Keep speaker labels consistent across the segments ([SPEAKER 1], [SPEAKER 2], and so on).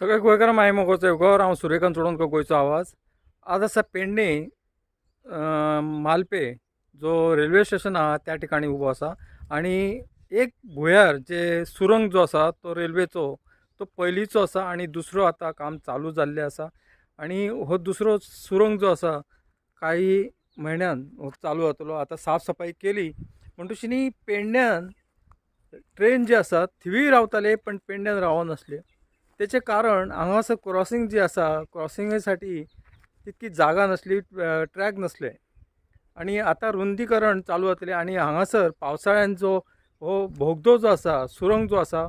[SPEAKER 1] सगळे गोंयकारांक मागीर मोगोचो गोर हांव सुर्यकांत चोडणकर गोंयचो आवाज. आज आसा पेडणे मालपे जो रेल्वे स्टेशन आहा त्या ठिकाणी उबो आसा आनी एक भुयार जे सुरंग जो आसा तो रेल्वेचो तो पयलींचो आसा आनी दुसरो आतां काम चालू जाल्लें आसा आनी हो दुसरो सुरंग जो आसा काही म्हयन्यान हो चालू जातलो. आतां साफ सफाई केली म्हणटकुच पेडण्यान ट्रेन जी आसा थिवीय रावताले पण पेडण्यान रावनासले. तेचे कारण हांगासर क्रॉसिंग जी आसा क्रॉसिंगेसाठी तितकी जागा नसली, ट्रॅक नसले आनी आतां रुंदीकरण चालू जातलें आनी हांगासर पावसाळ्यान जो हो बोगदो जो आसा सुरंग जो आसा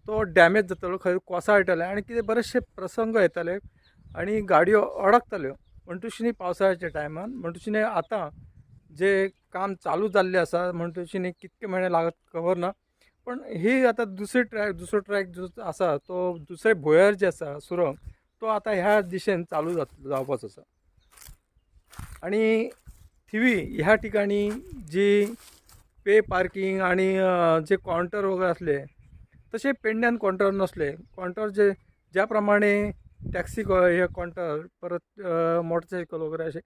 [SPEAKER 1] तो डॅमेज जातलो, खंय कोसळटले आनी कितें बरेचशे प्रसंग येतले आनी गाडयो अडकतल्यो. म्हणटकुच पावसाळ्याच्या टायमान म्हणटकुच आतां जे काम चालू जाल्लें आसा म्हणटकुच कितके म्हयने लागत खबर ना, पण ही आतां दुसरो ट्रॅक जो आसा तो दुसरे भुयार जे आसा सुरंग तो आतां ह्या दिशेन चालू जावपाचो आसा. आनी थिवी ह्या ठिकाणी जी पे पार्किंग आनी जे कावंटर वगैरे आसले तशे पेडण्यान कावंटर नसले. कावंटर जे ज्या प्रमाणे टॅक्सी हे कावंटर परत मोटरसायकल वगैरे असे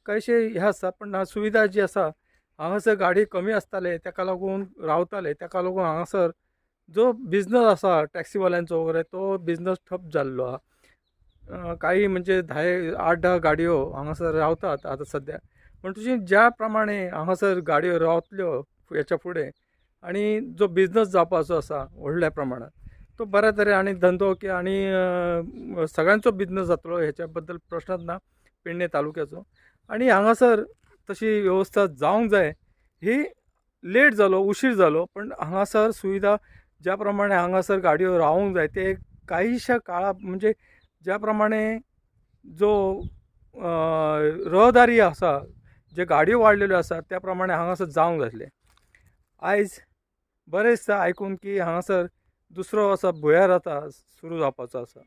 [SPEAKER 1] कांयशे हे आसा, पण सुविधा जी आसा हांगासर गाडी कमी आसताले तेका लागून रावताले, तेका लागून हांगासर जो बिझनस आसा टॅक्सीवाल्यांचो वगैरे तो बिझनस ठप जाल्लो आहा. काही म्हणजे 8-10 गाडयो हांगासर रावतात आतां सद्या. म्हणटकुच ज्या प्रमाणे हांगासर गाडयो रावतल्यो हेच्या फुडें आनी जो बिझनस जावपाचो आसा व्हडल्या प्रमाणात तो बऱ्या तरेन आनी धंदो आनी सगळ्यांचो बिझनस जातलो हेच्या बद्दल प्रश्नच ना पेडणे तालुक्याचो. आनी हांगासर तशी वेवस्था जावंक जाय. ही लेट जालो, उशीर जालो, पण हांगासर सुविधा ज्या प्रमाणे हांगासर गाडयो रावूंक जाय ते काहीशा काळा म्हणजे ज्या प्रमाणे जो रहदारी आसा, जे गाडयो वाडलेल्यो आसा त्या प्रमाणे हांगासर जावंक जाय आसलें. आयज बरें दिसता आयकून की हांगासर दुसरो असो भुयार आतां सुरू जावपाचो आसा.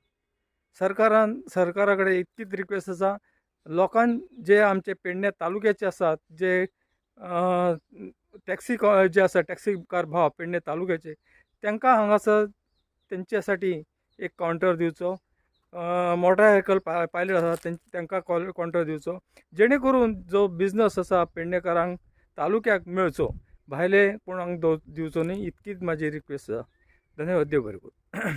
[SPEAKER 1] सरकारा कडेन इतकीच रिक्वेस्ट आसा, लोकांक जे आमचे पेडणे तालुक्याचे आसात जे टॅक्सी जे आसा टॅक्सी कार भाव पेडणे तालुक्याचे तांकां हांगासर तेंच्या साठी एक कावंटर दिवचो. मोटरसायकल पायलट आसा तांकां कावंटर दिवचो, जेणे करून जो बिझनस आसा पेडणेकारांक तालुक्याक मेळचो, भायले कोणाक दिवचो न्ही. इतकीच म्हाजी रिक्वेस्ट आसा. धन्यवाद. देव बरें करूं.